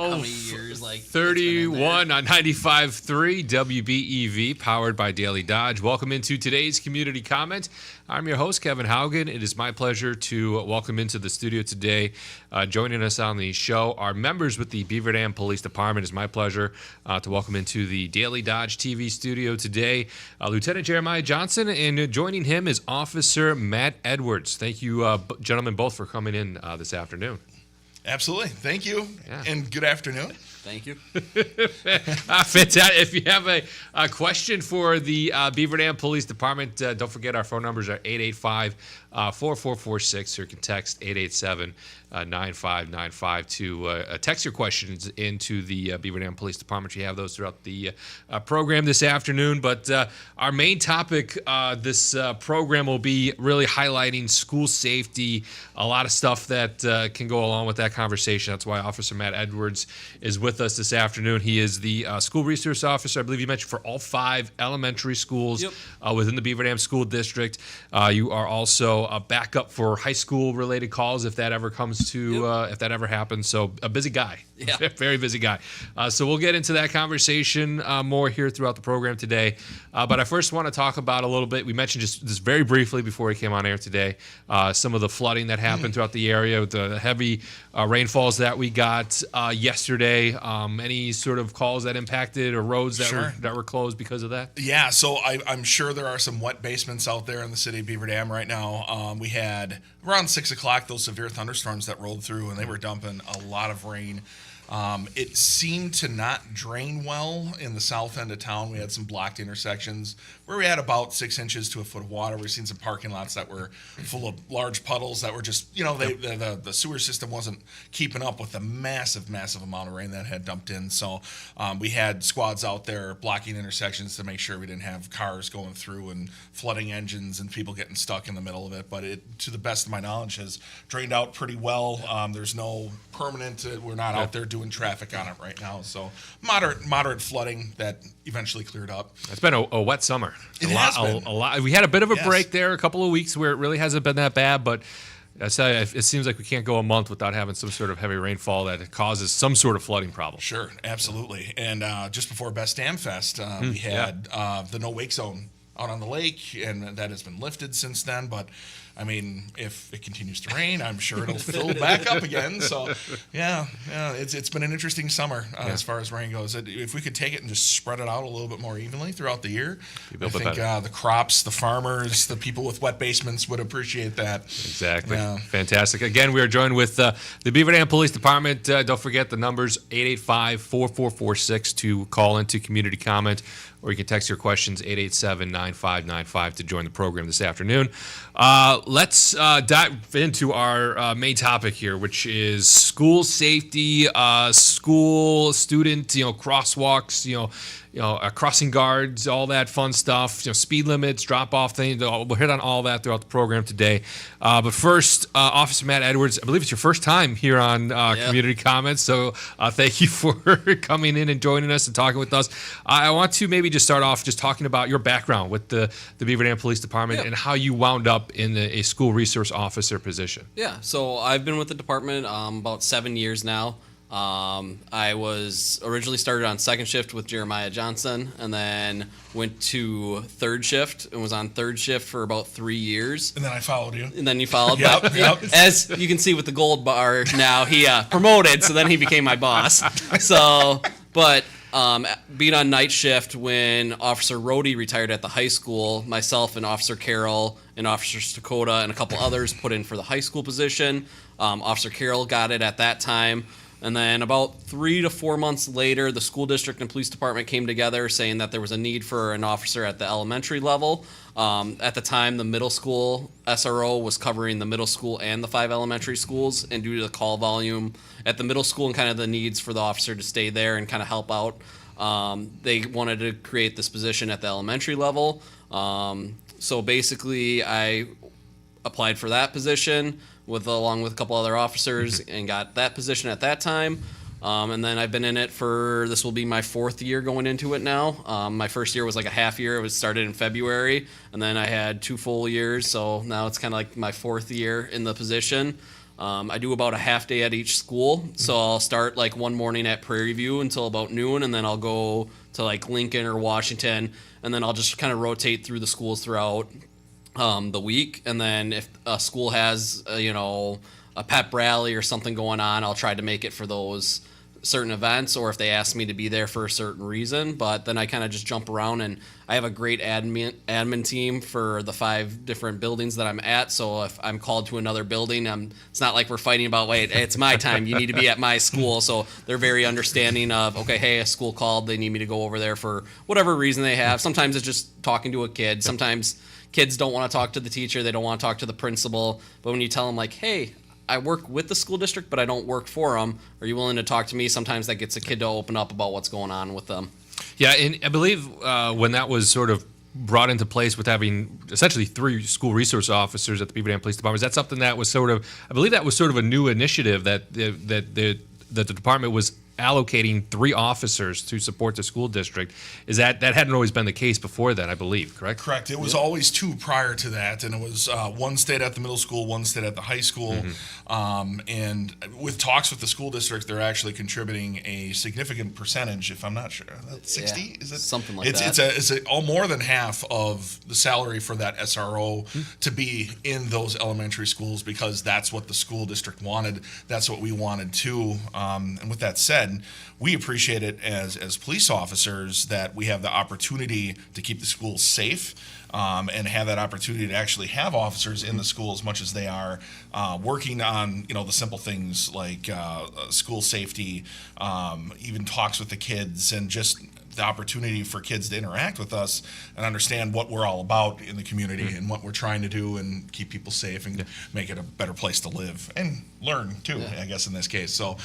how many years? Like 31 on 95.3 WBEV, powered by Daily Dodge. Welcome into today's community comment. I'm your host, Kevin Haugen. It is my pleasure to welcome into the studio today. Joining us on the show are members with the Beaver Dam Police Department. It's my pleasure to welcome into the Daily Dodge TV studio today Lieutenant Jeremiah Johnson, and joining him is Officer Matt Edwards. Thank you, gentlemen, both for coming in this afternoon. Absolutely. Thank you. Yeah. And good afternoon. Thank you. Fantastic. If you have a question for the Beaver Dam Police Department, don't forget our phone numbers are 885-4446, or you can text 887-9595 to text your questions into the Beaver Dam Police Department. You have those throughout the program this afternoon. But our main topic this program will be really highlighting school safety, a lot of stuff that can go along with that conversation. That's why Officer Matt Edwards is with us this afternoon. He is the school resource officer, I believe you mentioned, for all 5 elementary schools within the Beaver Dam School District. You are also a backup for high school related calls if that ever comes to if that ever happens. So a busy guy. Yeah. Very busy guy. So we'll get into that conversation more here throughout the program today. But I first want to talk about a little bit, we mentioned just very briefly before we came on air today, some of the flooding that happened throughout the area with the heavy rainfalls that we got yesterday. Any sort of calls that impacted or roads that were closed because of that? Yeah, so I'm sure there are some wet basements out there in the city of Beaver Dam right now. We had around 6 o'clock those severe thunderstorms that rolled through, and they were dumping a lot of rain. It seemed to not drain well in the south end of town. We had some blocked intersections where we had about 6 inches to a foot of water. We've seen some parking lots that were full of large puddles that were just, the sewer system wasn't keeping up with the massive amount of rain that had dumped in. So we had squads out there blocking intersections to make sure we didn't have cars going through and flooding engines and people getting stuck in the middle of it. But it, to the best of my knowledge, has drained out pretty well. There's no permanent, we're not out there doing traffic on it right now, so moderate flooding that eventually cleared up. It's been a wet summer. It has been. A lot. We had a bit of a break there, a couple of weeks where it really hasn't been that bad, but it seems like we can't go a month without having some sort of heavy rainfall that causes some sort of flooding problem. Sure, absolutely. And just before Best Dam Fest, we had the no wake zone out on the lake, and that has been lifted since then. But I mean, if it continues to rain, I'm sure it'll fill back up again. So, yeah, it's been an interesting summer as far as rain goes. If we could take it and just spread it out a little bit more evenly throughout the year, I think the crops, the farmers, the people with wet basements would appreciate that. Exactly. Yeah. Fantastic. Again, we are joined with the Beaver Dam Police Department. Don't forget the numbers, 885-4446 to call into community comment, or you can text your questions 887-9595 to join the program this afternoon. Let's dive into our main topic here, which is school safety, school student, crosswalks, crossing guards, all that fun stuff, speed limits, drop-off things. We'll hit on all that throughout the program today. But first, Officer Matt Edwards, I believe it's your first time here on Community Comments, so thank you for coming in and joining us and talking with us. I want to maybe just start off just talking about your background with the Beaver Dam Police Department and how you wound up in a school resource officer position. Yeah, so I've been with the department about 7 years now. I was originally started on second shift with Jeremiah Johnson, and then went to third shift and was on third shift for about 3 years. And then I followed you. And then you followed. Yep. As you can see with the gold bar now, he promoted, so then he became my boss. So, but being on night shift when Officer Rohde retired at the high school, myself and Officer Carroll and Officer Stakota and a couple others put in for the high school position. Officer Carroll got it at that time. And then about 3 to 4 months later, the school district and police department came together saying that there was a need for an officer at the elementary level. At the time, the middle school SRO was covering the middle school and the 5 elementary schools. And due to the call volume at the middle school and kind of the needs for the officer to stay there and kind of help out, they wanted to create this position at the elementary level. So basically, I applied for that position along with a couple other officers and got that position at that time. And then I've been in it this will be my 4th year going into it now. My first year was like a half year. It was started in February, and then I had 2 full years. So now it's kind of like my 4th year in the position. I do about a half day at each school. So I'll start like one morning at Prairie View until about noon, and then I'll go to like Lincoln or Washington, and then I'll just kind of rotate through the schools throughout the week. And then if a school has, a pep rally or something going on, I'll try to make it for those certain events, or if they ask me to be there for a certain reason. But then I kind of just jump around, and I have a great admin team for the 5 different buildings that I'm at. So if I'm called to another building, it's not like we're fighting about, wait, it's my time, you need to be at my school. So they're very understanding of, okay, hey, a school called, they need me to go over there for whatever reason they have. Sometimes it's just talking to a kid. Sometimes kids don't want to talk to the teacher, they don't want to talk to the principal. But when you tell them like, hey, I work with the school district, but I don't work for them, are you willing to talk to me? Sometimes that gets a kid to open up about what's going on with them. Yeah, and I believe when that was sort of brought into place with having essentially 3 school resource officers at the Beaver Dam Police Department, is that something that was sort of, I believe that was sort of a new initiative that the department was allocating 3 officers to support the school district. Is that hadn't always been the case before then, I believe, correct? Correct. It was always 2 prior to that, and it was 1 stayed at the middle school, 1 stayed at the high school. And with talks with the school district, they're actually contributing a significant percentage, if I'm not sure, 60? Yeah, is it something like that? It's more than half of the salary for that SRO to be in those elementary schools, because that's what the school district wanted. That's what we wanted too. And with that said, we appreciate it as police officers that we have the opportunity to keep the schools safe, and have that opportunity to actually have officers in the school as much as they are working on the simple things like school safety, even talks with the kids, and just the opportunity for kids to interact with us and understand what we're all about in the community and what we're trying to do and keep people safe and make it a better place to live and learn too, I guess, in this case. So,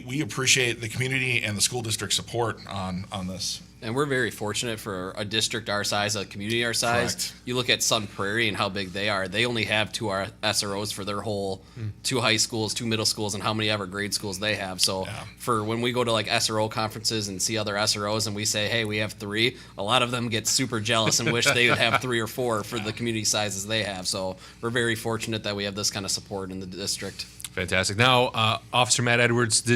we appreciate the community and the school district support on this. And we're very fortunate for a district our size, a community our size. Correct. You look at Sun Prairie and how big they are. They only have 2 SROs for their whole 2 high schools, 2 middle schools, and how many ever grade schools they have. So for when we go to like SRO conferences and see other SROs and we say, hey, we have 3, a lot of them get super jealous and wish they would have 3 or 4 for the community sizes they have. So we're very fortunate that we have this kind of support in the district. Fantastic. Now, Officer Matt Edwards,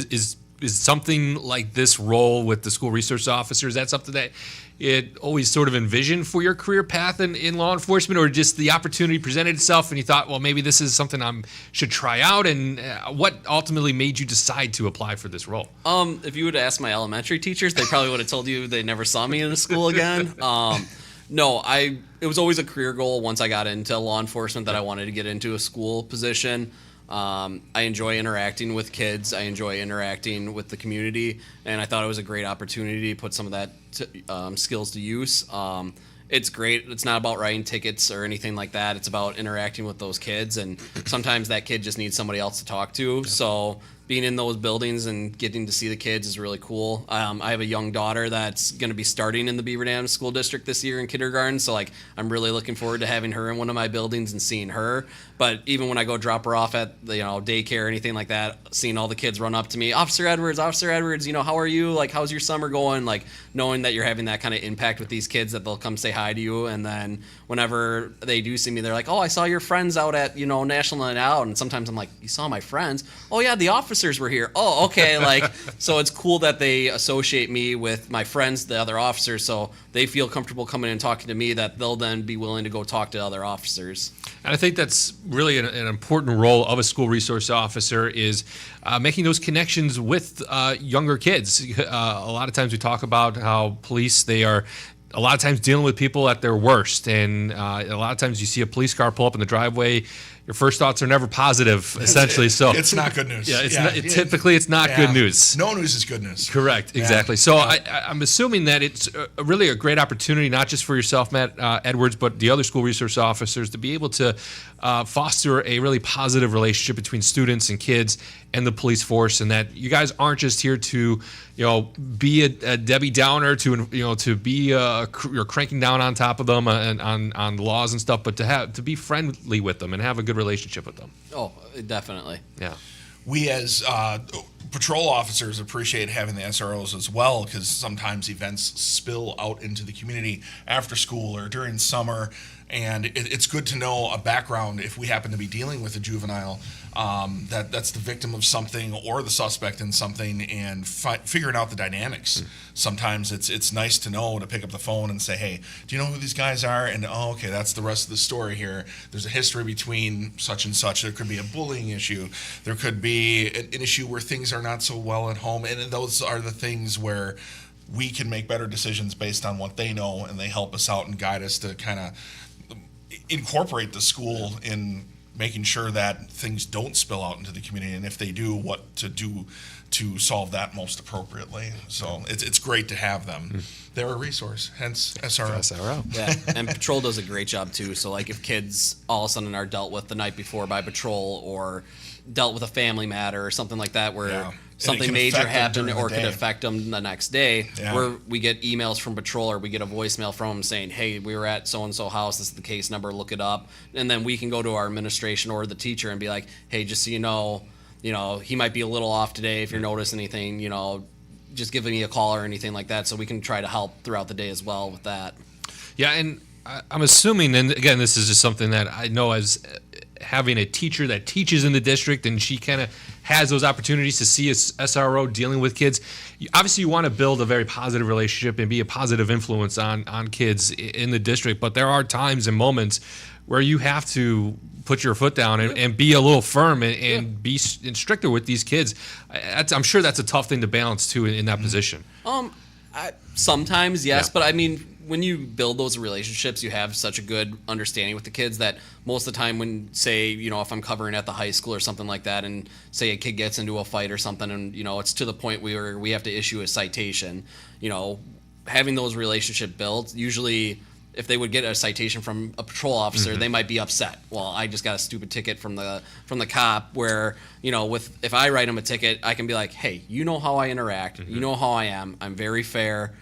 is something like this role with the school resource officer, is that something that it always sort of envisioned for your career path in law enforcement, or just the opportunity presented itself and you thought, well, maybe this is something I should try out? And what ultimately made you decide to apply for this role? If you would ask my elementary teachers, they probably would have told you they never saw me in a school again. No, it was always a career goal once I got into law enforcement that I wanted to get into a school position. I enjoy interacting with kids. I enjoy interacting with the community, and I thought it was a great opportunity to put some of that skills to use. It's great. It's not about writing tickets or anything like that. It's about interacting with those kids, and sometimes that kid just needs somebody else to talk to. So being in those buildings and getting to see the kids is really cool. I have a young daughter that's going to be starting in the Beaver Dam School District this year in kindergarten, so like I'm really looking forward to having her in one of my buildings and seeing her. But even when I go drop her off at daycare or anything like that, seeing all the kids run up to me, Officer Edwards, how are you? Like, how's your summer going? Like, knowing that you're having that kind of impact with these kids, that they'll come say hi to you, and then whenever they do see me, they're like, oh, I saw your friends out at National Night Out, and sometimes I'm like, you saw my friends? Oh yeah, the officers were here. Oh, okay. Like, so it's cool that they associate me with my friends, the other officers, so they feel comfortable coming and talking to me, that they'll then be willing to go talk to other officers. And I think that's really an important role of a school resource officer, is making those connections with younger kids. A lot of times we talk about how police, they are a lot of times dealing with people at their worst, and a lot of times you see a police car pull up in the driveway, your first thoughts are never positive, essentially. So it's not good news. Yeah, typically it's not good news. No news is good news. Correct, exactly. So I'm assuming that it's really a great opportunity, not just for yourself, Matt Edwards, but the other school resource officers, to be able to foster a really positive relationship between students and kids and the police force, and that you guys aren't just here to, be a Debbie Downer, to be you're cranking down on top of them and on laws and stuff, but to be friendly with them and have a good relationship with them. Oh, definitely. Yeah. We as patrol officers appreciate having the SROs as well, because sometimes events spill out into the community after school or during summer, And it's good to know a background if we happen to be dealing with a juvenile that's the victim of something or the suspect in something, and figuring out the dynamics. Sometimes it's nice to know, to pick up the phone and say, hey, do you know who these guys are? And oh, okay, that's the rest of the story here. There's a history between such and such. There could be a bullying issue. There could be an issue where things are not so well at home, and those are the things where we can make better decisions based on what they know, and they help us out and guide us to kind of incorporate the school in making sure that things don't spill out into the community, and if they do, what to do to solve that most appropriately. So it's great to have them. They're a resource, hence SRO. Yeah, and patrol does a great job too. So like if kids all of a sudden are dealt with the night before by patrol, or dealt with a family matter or something like that, where something major happened or could affect them the next day, where we get emails from patrol or we get a voicemail from them saying, hey, we were at so-and-so house, this is the case number, look it up. And then we can go to our administration or the teacher and be like, hey, just so you know, he might be a little off today. If you notice anything, just give me a call or anything like that, so we can try to help throughout the day as well with that. Yeah, and I'm assuming, and again, this is just something that I know as having a teacher that teaches in the district, and she kind of has those opportunities to see a SRO dealing with kids. Obviously, you want to build a very positive relationship and be a positive influence on kids in the district, but there are times and moments where you have to put your foot down and be a little firm and be stricter with these kids. I'm sure that's a tough thing to balance too in that position. Sometimes, yes, but I mean, when you build those relationships, you have such a good understanding with the kids that most of the time when, say, if I'm covering at the high school or something like that, and say a kid gets into a fight or something, and, it's to the point where we have to issue a citation, having those relationships built, usually if they would get a citation from a patrol officer, they might be upset. Well, I just got a stupid ticket from the cop, where, if I write them a ticket, I can be like, hey, you know how I interact, you know how I am, I'm very fair,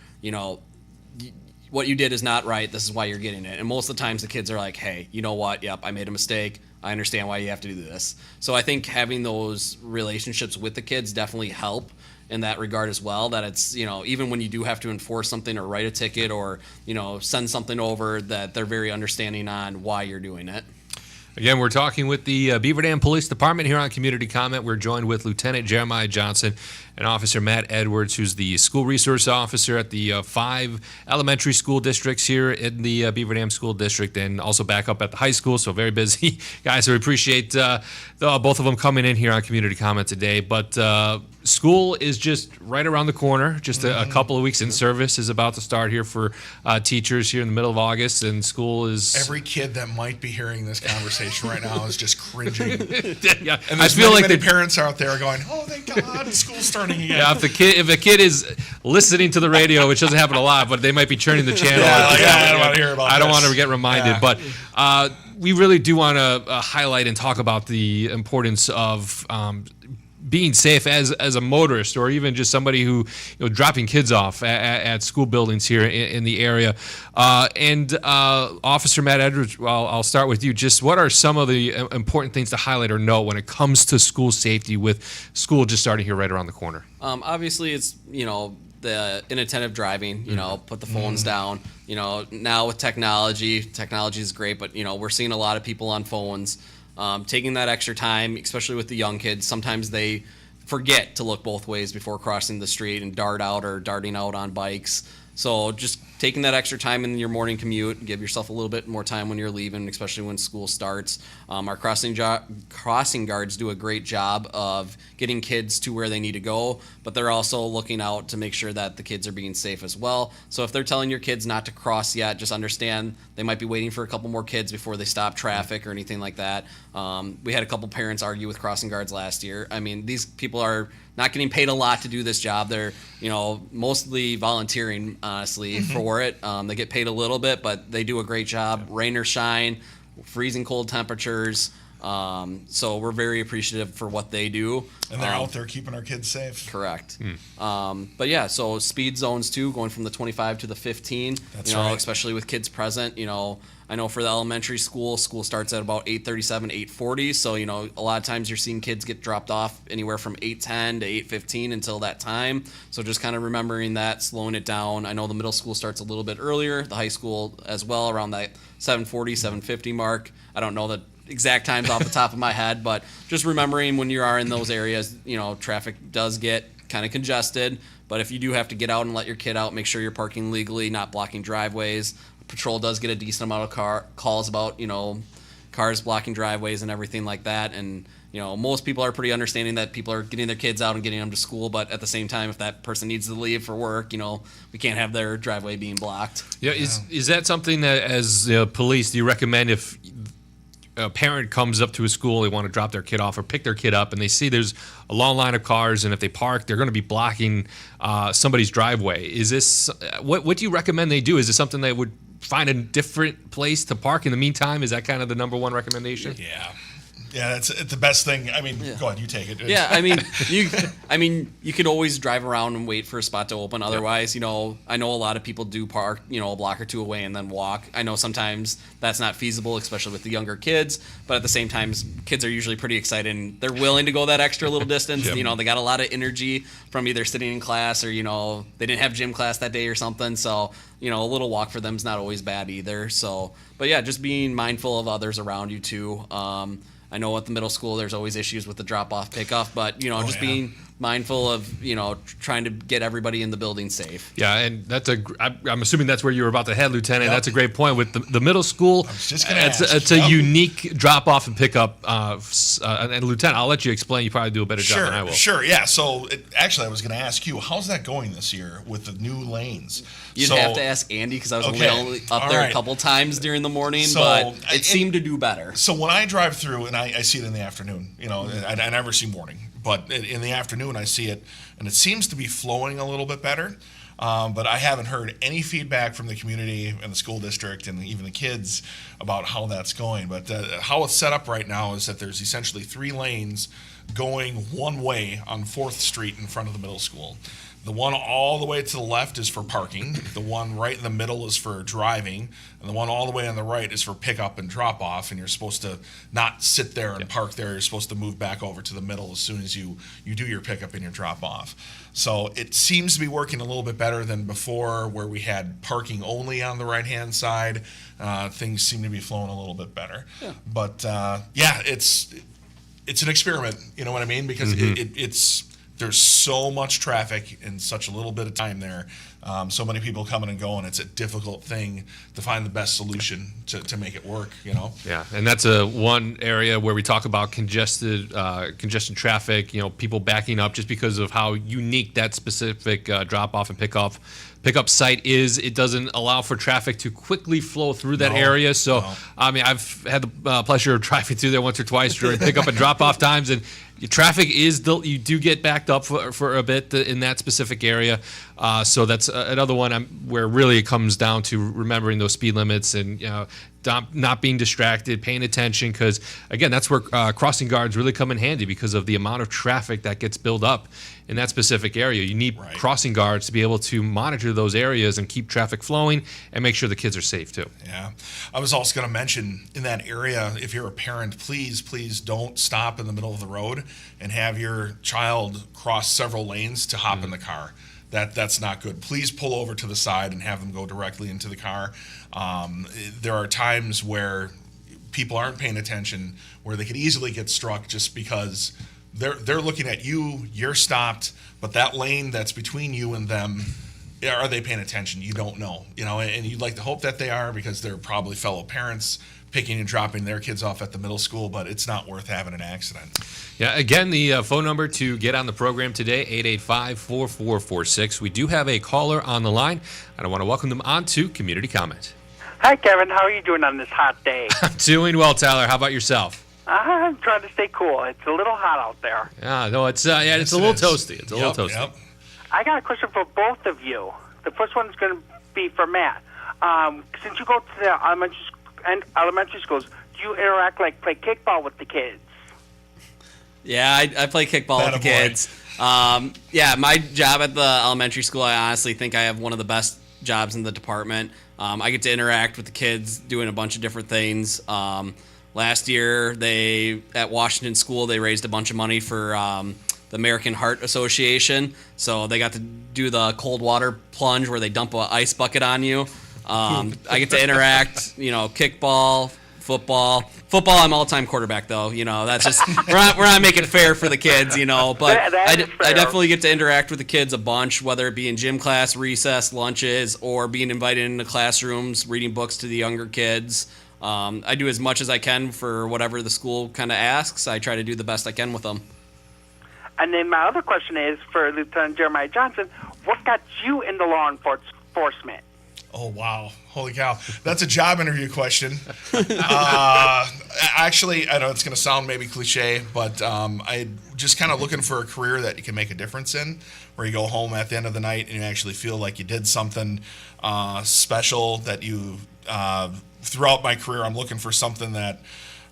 what you did is not right, this is why you're getting it. And most of the times the kids are like, hey, you know what, yep, I made a mistake, I understand why you have to do this. So I think having those relationships with the kids definitely help in that regard as well, that it's, even when you do have to enforce something or write a ticket or, send something over, that they're very understanding on why you're doing it. Again, we're talking with the Beaver Dam Police Department here on Community Comment. We're joined with Lieutenant Jeremiah Johnson and Officer Matt Edwards, who's the school resource officer at the 5 elementary school districts here in the Beaver Dam School District, and also back up at the high school. So very busy guys. So we appreciate both of them coming in here on Community Comment today. But school is just right around the corner. Just a couple of weeks in service is about to start here for teachers here in the middle of August, and school is... Every kid that might be hearing this conversation right now is just cringing. Yeah, and I feel like the parents out there going, "Oh, thank God, school's starting again." Yeah, if a kid is listening to the radio, which doesn't happen a lot, but they might be turning the channel. I don't want to hear about. I don't want to get reminded, but we really do want to highlight and talk about the importance of being safe as a motorist, or even just somebody who dropping kids off at school buildings here in the area. And Officer Matt Edwards, well, I'll start with you. Just what are some of the important things to highlight or note when it comes to school safety, with school just starting here right around the corner? Obviously, it's the inattentive driving. Put the phones down. Now with technology is great, but we're seeing a lot of people on phones. Taking that extra time, especially with the young kids, sometimes they forget to look both ways before crossing the street and darting out on bikes. So just taking that extra time in your morning commute, give yourself a little bit more time when you're leaving, especially when school starts. Our crossing guards do a great job of getting kids to where they need to go, but they're also looking out to make sure that the kids are being safe as well. So if they're telling your kids not to cross yet, just understand they might be waiting for a couple more kids before they stop traffic or anything like that. We had a couple parents argue with crossing guards last year. I mean, these people are not getting paid a lot to do this job. They're, mostly volunteering, honestly, for it. They get paid a little bit, but they do a great job, rain or shine, freezing cold temperatures. So we're very appreciative for what they do. And they're out there keeping our kids safe. Correct. But yeah, so speed zones too, going from the 25 to the 15. That's you know, right. especially with kids present. You know, I know for the elementary school starts at about 8:37, 8:40. So you know, a lot of times you're seeing kids get dropped off anywhere from 8:10 to 8:15 until that time. So just kind of remembering that, slowing it down. I know the middle school starts a little bit earlier, the high school as well, around that 7:40, 7:50 mark. I don't know the exact times off the top of my head, but just remembering when you are in those areas, you know, traffic does get kind of congested. But if you do have to get out and let your kid out, make sure you're parking legally, not blocking driveways. Patrol does get a decent amount of calls about, you know, cars blocking driveways and everything like that. And, you know, most people are pretty understanding that people are getting their kids out and getting them to school. But at the same time, if that person needs to leave for work, you know, we can't have their driveway being blocked. Yeah, is that something that, as police, do you recommend if a parent comes up to a school, they want to drop their kid off or pick their kid up, and they see there's a long line of cars, and if they park, they're going to be blocking somebody's driveway? Is this what do you recommend they do? Is this something they would find a different place to park in the meantime? Is that kind of the number one recommendation? Yeah, it's the best thing. I mean, go ahead, you take it. Yeah, I mean, you could always drive around and wait for a spot to open. Otherwise, you know, I know a lot of people do park, you know, a block or two away and then walk. I know sometimes that's not feasible, especially with the younger kids. But at the same time, kids are usually pretty excited and they're willing to go that extra little distance. Yep. You know, they got a lot of energy from either sitting in class or, you know, they didn't have gym class that day or something. So, you know, a little walk for them is not always bad either. So, but yeah, just being mindful of others around you too. I know at the middle school there's always issues with the drop-off pickup, but, you know, being mindful of, you know, trying to get everybody in the building safe. Yeah, and I'm assuming that's where you were about to head, Lieutenant. Yep. That's a great point. With the middle school, I was just gonna ask. It's a unique drop-off and pickup. And Lieutenant, I'll let you explain. You probably do a better job than I will. Sure, yeah. So, actually, I was going to ask you, how's that going this year with the new lanes? You'd have to ask Andy because I was only up there a couple times during the morning, but it seemed to do better. So when I drive through, and I see it in the afternoon, you know, I never see morning, but in the afternoon I see it, and it seems to be flowing a little bit better. But I haven't heard any feedback from the community and the school district and even the kids about how that's going. But how it's set up right now is that there's essentially 3 lanes going one way on 4th Street in front of the middle school. The one all the way to the left is for parking. The one right in the middle is for driving. And the one all the way on the right is for pickup and drop off. And you're supposed to not sit there and park there. You're supposed to move back over to the middle as soon as you do your pickup and your drop off. So it seems to be working a little bit better than before, where we had parking only on the right-hand side. Things seem to be flowing a little bit better. Yeah. But it's an experiment. You know what I mean? Because it's there's so much traffic in such a little bit of time there. So many people coming and going. It's a difficult thing to find the best solution to make it work, you know? Yeah, and that's one area where we talk about congested traffic, you know, people backing up just because of how unique that specific drop-off and pickup site is. It doesn't allow for traffic to quickly flow through that area. So, I mean, I've had the pleasure of driving through there once or twice during pickup and drop-off times, and traffic you do get backed up for a bit in that specific area. So that's another one where really it comes down to remembering those speed limits and, you know, not being distracted, paying attention, because, again, that's where crossing guards really come in handy because of the amount of traffic that gets built up in that specific area. You need crossing guards to be able to monitor those areas and keep traffic flowing and make sure the kids are safe, too. Yeah. I was also going to mention, in that area, if you're a parent, please don't stop in the middle of the road and have your child cross several lanes to hop in the car. That's not good. Please pull over to the side and have them go directly into the car. There are times where people aren't paying attention, where they could easily get struck just because they're looking at you, you're stopped, but that lane that's between you and them, are they paying attention? You don't know, you know, and you'd like to hope that they are, because they're probably fellow parents picking and dropping their kids off at the middle school, but it's not worth having an accident. Yeah, again, the phone number to get on the program today, 885-4446. We do have a caller on the line, and I want to welcome them on to Community Comment. Hi, Kevin. How are you doing on this hot day? I'm doing well, Tyler. How about yourself? I'm trying to stay cool. It's a little hot out there. Yeah, no, it's a little toasty. It's a little toasty. Yep. I got a question for both of you. The first one is going to be for Matt. Since you go to the elementary schools, you interact, like play kickball with the kids? Yeah, I play kickball with the kids. Yeah, my job at the elementary school, I honestly think I have one of the best jobs in the department. I get to interact with the kids doing a bunch of different things. Last year, at Washington School, they raised a bunch of money for the American Heart Association. So they got to do the cold water plunge where they dump an ice bucket on you. I get to interact, kickball, football. Football, I'm all-time quarterback, though. That's just we're not making it fair for the kids, But I definitely get to interact with the kids a bunch, whether it be in gym class, recess, lunches, or being invited into classrooms, reading books to the younger kids. I do as much as I can for whatever the school kind of asks. I try to do the best I can with them. And then my other question is for Lieutenant Jeremiah Johnson: what got you into law enforcement? Oh, wow. Holy cow. That's a job interview question. Actually, I know it's going to sound maybe cliche, but I just kind of looking for a career that you can make a difference in, where you go home at the end of the night and you actually feel like you did something special that you, throughout my career, I'm looking for something that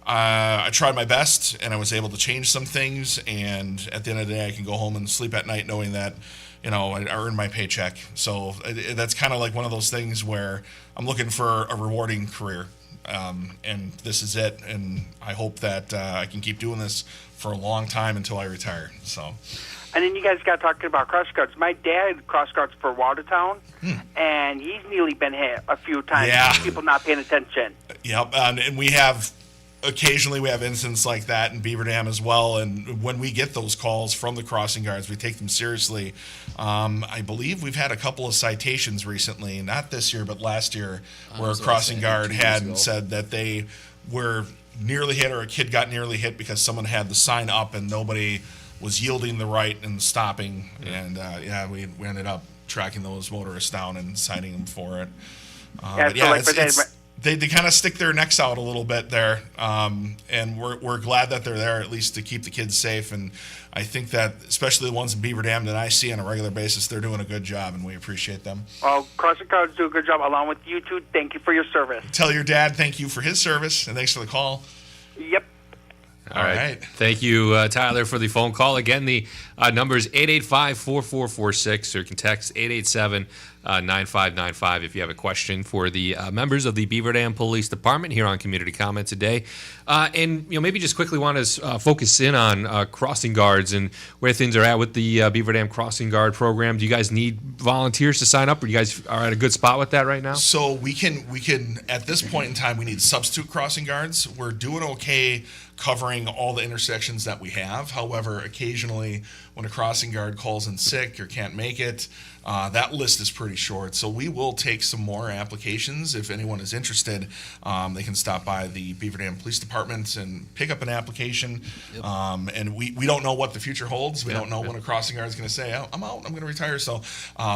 I tried my best and I was able to change some things. And at the end of the day, I can go home and sleep at night knowing that I earned my paycheck. So that's kind of like one of those things where I'm looking for a rewarding career. And this is it. And I hope that I can keep doing this for a long time until I retire. So. And then you guys got talking about cross guards. My dad cross guards for Watertown, and he's nearly been hit a few times. Yeah. People not paying attention. Yep. And occasionally we have incidents like that in Beaver Dam as well. And when we get those calls from the crossing guards, we take them seriously. I believe we've had a couple of citations recently, not this year, but last year, where a crossing guard had said that they were nearly hit, or a kid got nearly hit because someone had the sign up and nobody was yielding the right and stopping. And we ended up tracking those motorists down and citing them for it. They kind of stick their necks out a little bit there, and we're glad that they're there, at least to keep the kids safe. And I think that, especially the ones in Beaver Dam that I see on a regular basis, they're doing a good job, and we appreciate them. Well, crossing guards do a good job, along with you two. Thank you for your service. Tell your dad thank you for his service, and thanks for the call. Yep. All right. Thank you, Tyler, for the phone call. Again, the number is 885-4446, or you can text 887-9595 if you have a question for the members of the Beaver Dam Police Department here on Community Comment today. And maybe just quickly want to focus in on crossing guards and where things are at with the Beaver Dam Crossing Guard program. Do you guys need volunteers to sign up, or you guys are at a good spot with that right now? So we can at this point in time, we need substitute crossing guards. We're doing okay covering all the intersections that we have. However, occasionally when a crossing guard calls in sick or can't make it, that list is pretty short. So we will take some more applications. If anyone is interested, they can stop by the Beaver Dam Police Department and pick up an application. Yep. And we don't know what the future holds. We don't know when a crossing guard is going to say, oh, I'm out, I'm going to retire. So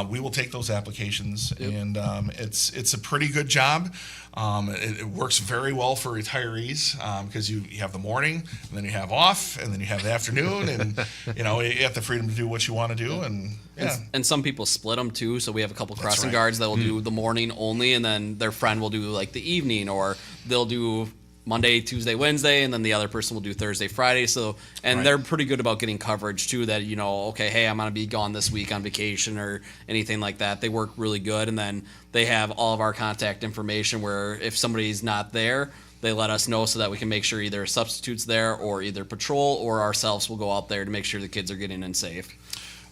we will take those applications. Yep. And it's a pretty good job. It works very well for retirees because you have the morning, and then you have off, and then you have the afternoon, and you have the freedom to do what you want to do. And some people split them too. So we have a couple crossing guards that will do the morning only, and then their friend will do like the evening, or they'll do Monday, Tuesday, Wednesday, and then the other person will do Thursday, Friday. So, and they're pretty good about getting coverage too, that, okay, hey, I'm going to be gone this week on vacation or anything like that. They work really good. And then they have all of our contact information where if somebody's not there, they let us know so that we can make sure either a substitute's there, or either patrol or ourselves will go out there to make sure the kids are getting in safe.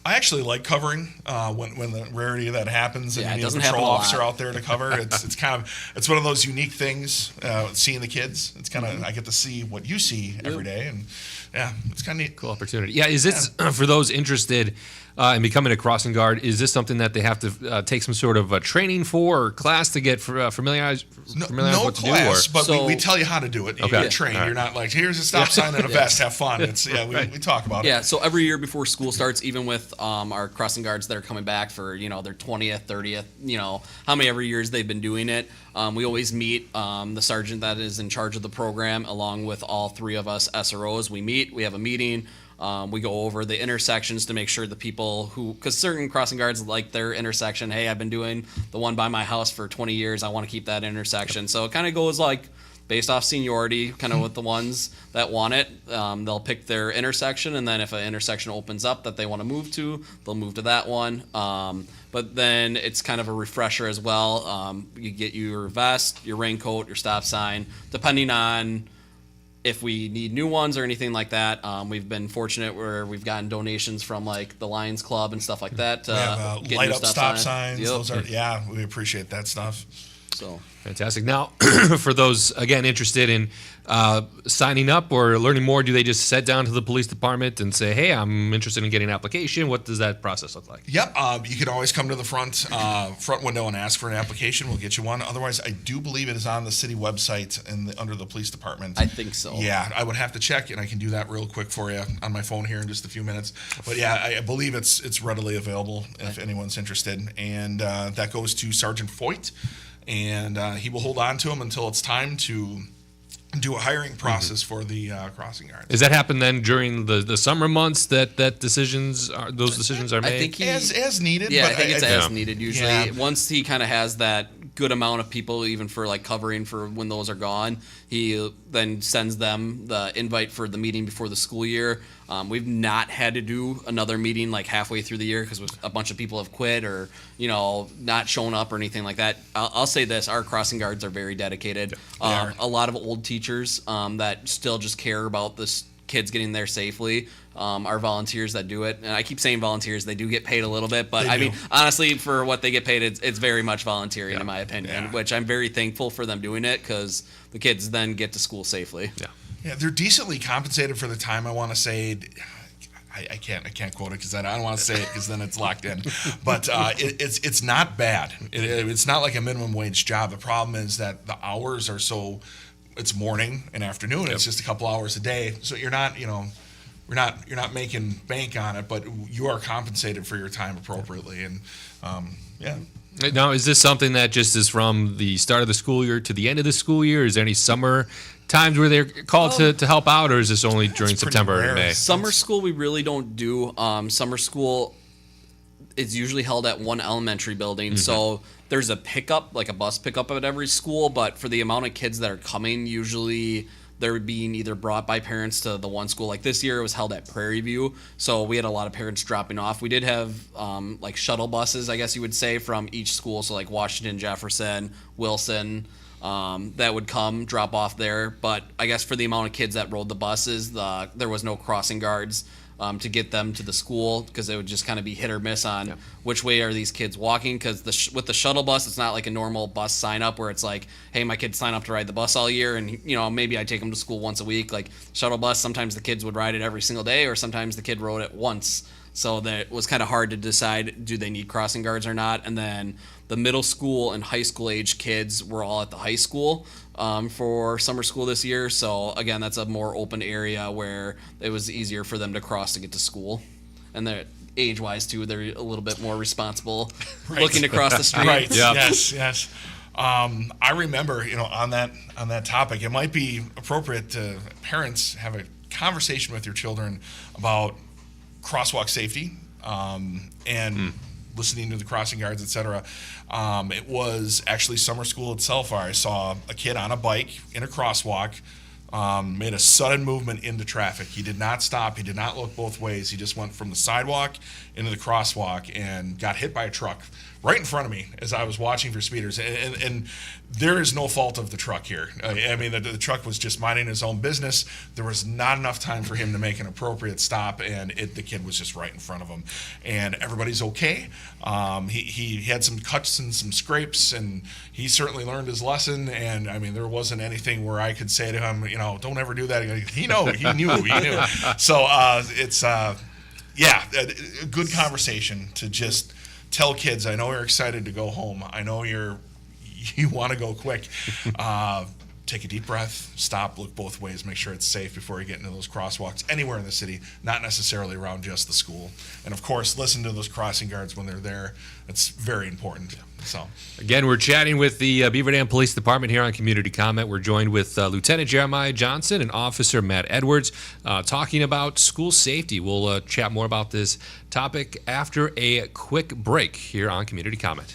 I actually like covering when the rarity of that happens, and you need a patrol officer out there to cover. It's one of those unique things. Seeing the kids, it's kind of I get to see what you see every day, and it's kind of neat. Cool opportunity. Yeah, is this for those interested in becoming a crossing guard? Is this something that they have to take some sort of training for, or class to get familiarized no what to class, do? But we tell you how to do it. You get trained. You're not like, here's a stop sign and a vest, have fun. It's we talk about it. Yeah, so every year before school starts, even with our crossing guards that are coming back for their 20th, 30th, how many every years they've been doing it, we always meet the sergeant that is in charge of the program, along with all three of us SROs. We have a meeting. We go over the intersections to make sure the people because certain crossing guards like their intersection. Hey, I've been doing the one by my house for 20 years. I want to keep that intersection. So it kind of goes like based off seniority, kind of with the ones that want it. They'll pick their intersection, and then if an intersection opens up that they want to move to, they'll move to that one. But then it's kind of a refresher as well. You get your vest, your raincoat, your stop sign, depending on if we need new ones or anything like that. We've been fortunate where we've gotten donations from like the Lions Club and stuff like that. To We have get light new up stop signs. Yep. Those are, we appreciate that stuff. So Fantastic. Now, for those, again, interested in signing up or learning more, do they just sit down to the police department and say, hey, I'm interested in getting an application? What does that process look like? Yep. You can always come to the front window and ask for an application. We'll get you one. Otherwise, I do believe it is on the city website under the police department. I think so. Yeah, I would have to check, and I can do that real quick for you on my phone here in just a few minutes. But yeah, I believe it's readily available if anyone's interested. And that goes to Sergeant Foyt, and he will hold on to them until it's time to do a hiring process for the crossing guards. Does that happen then during the summer months that decisions are made? I think as needed. Yeah, but I think it's as needed usually. Yeah. Once he kind of has that good amount of people, even for like covering for when those are gone, he then sends them the invite for the meeting before the school year. We've not had to do another meeting like halfway through the year because a bunch of people have quit or not shown up or anything like that. I'll say this: our crossing guards are very dedicated. A lot of old teachers that still just care about this kids getting there safely. Our volunteers that do it, and I keep saying volunteers, they do get paid a little bit, but I mean, honestly, for what they get paid, it's very much volunteering in my opinion, which I'm very thankful for them doing it because the kids then get to school safely. Yeah, they're decently compensated for the time. I want to say, I can't quote it because I don't want to say it because then it's locked in. But it's not bad. It's not like a minimum wage job. The problem is that the hours are so. It's morning and afternoon. It's just a couple hours a day, so you're not you're not making bank on it, but you are compensated for your time appropriately. And Now, is this something that just is from the start of the school year to the end of the school year? Is there any summer times where they're called to help out, or is this only during September and May? Summer school we really don't do. Summer school is usually held at one elementary building, so there's a pickup, like a bus pickup at every school, but for the amount of kids that are coming, usually they're being either brought by parents to the one school. Like this year, it was held at Prairie View, so we had a lot of parents dropping off. We did have like shuttle buses, I guess you would say, from each school, so like Washington, Jefferson, Wilson, that would come drop off there. But I guess for the amount of kids that rode the buses, there was no crossing guards to get them to the school because it would just kind of be hit or miss on which way are these kids walking. Because with the shuttle bus, it's not like a normal bus sign up where it's like, hey, my kids sign up to ride the bus all year, and maybe I take them to school once a week. Like shuttle bus, sometimes the kids would ride it every single day, or sometimes the kid rode it once. So that it was kind of hard to decide, do they need crossing guards or not? And then the middle school and high school age kids were all at the high school for summer school this year. So again, that's a more open area where it was easier for them to cross to get to school. And they're age-wise too, they're a little bit more responsible looking to cross the street. Right. Yep. Yes. I remember, on that topic, it might be appropriate to parents have a conversation with your children about crosswalk safety and listening to the crossing guards, etc. It was actually summer school itself where I saw a kid on a bike in a crosswalk, made a sudden movement into traffic. He did not stop. He did not look both ways. He just went from the sidewalk into the crosswalk and got hit by a truck right in front of me as I was watching for speeders. And there is no fault of the truck here. I mean, the truck was just minding his own business. There was not enough time for him to make an appropriate stop, and the kid was just right in front of him. And everybody's okay. He had some cuts and some scrapes, and he certainly learned his lesson. And I mean, there wasn't anything where I could say to him, don't ever do that. He knew. So it's a good conversation to just tell kids, I know you're excited to go home. I know you want to go quick. Take a deep breath, stop, look both ways, make sure it's safe before you get into those crosswalks anywhere in the city, not necessarily around just the school. And of course, listen to those crossing guards when they're there. It's very important. So again, we're chatting with the Beaver Dam Police Department here on Community Comment. We're joined with Lieutenant Jeremiah Johnson and Officer Matt Edwards talking about school safety. We'll chat more about this topic after a quick break here on Community Comment.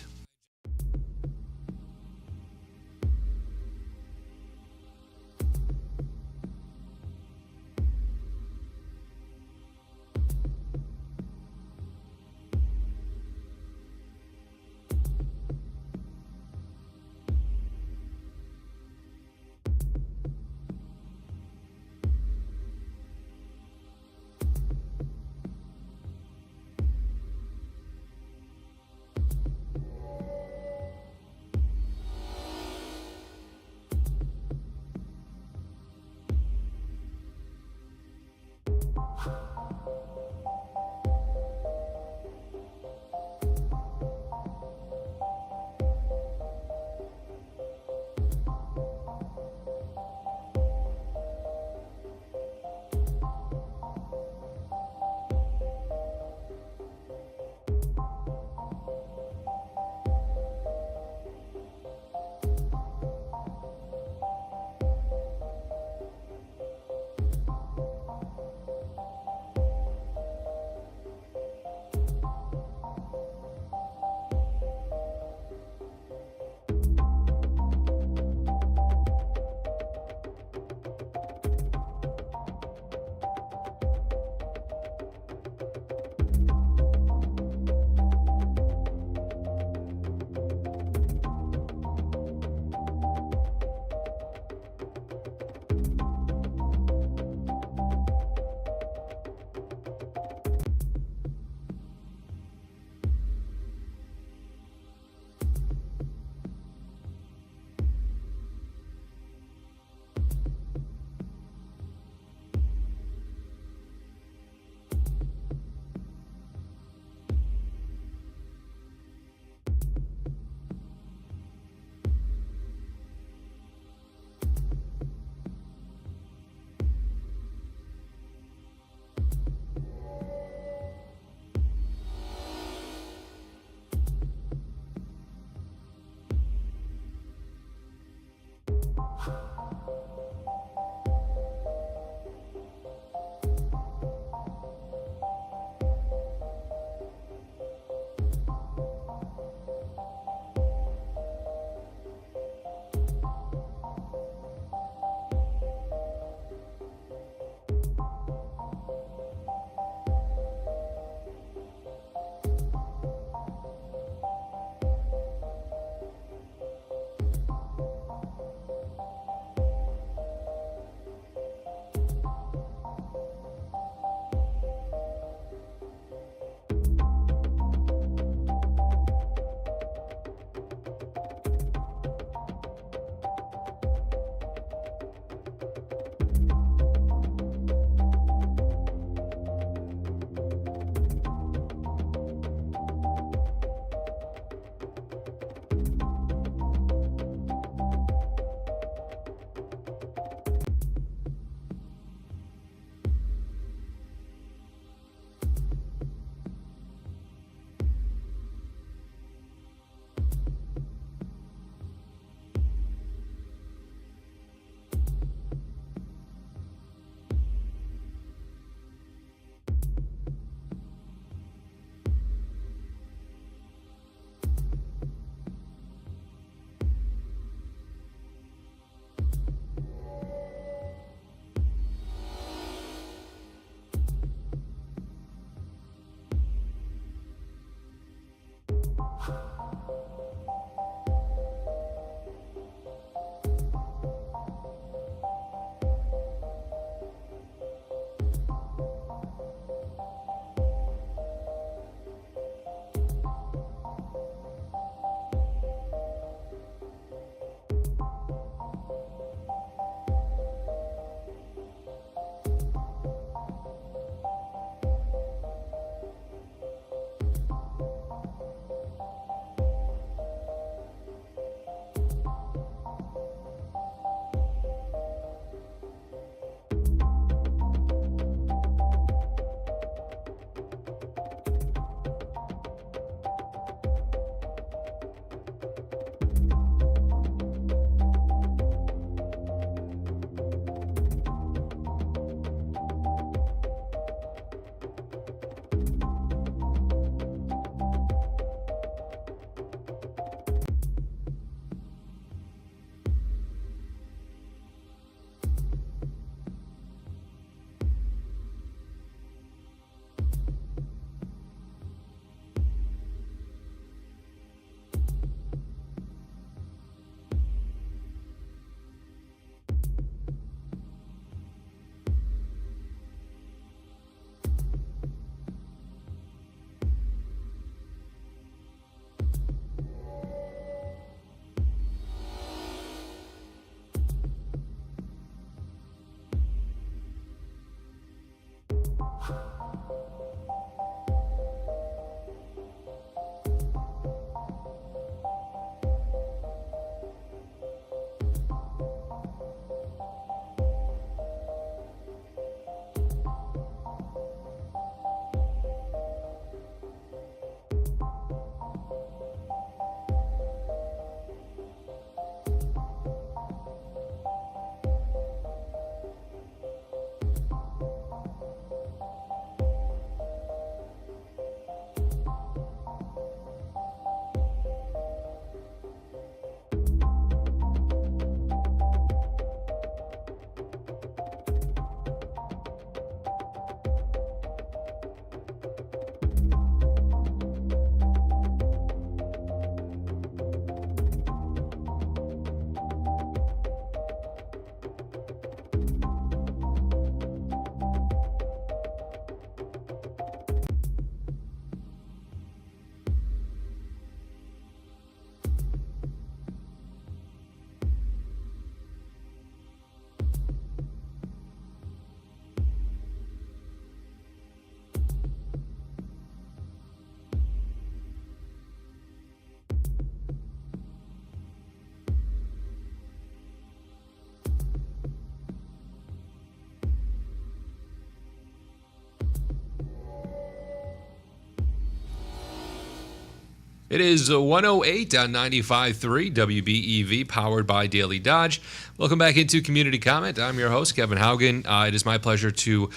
It is 108 on 95.3 WBEV, powered by Daily Dodge. Welcome back into Community Comment. I'm your host, Kevin Haugen. It is my pleasure to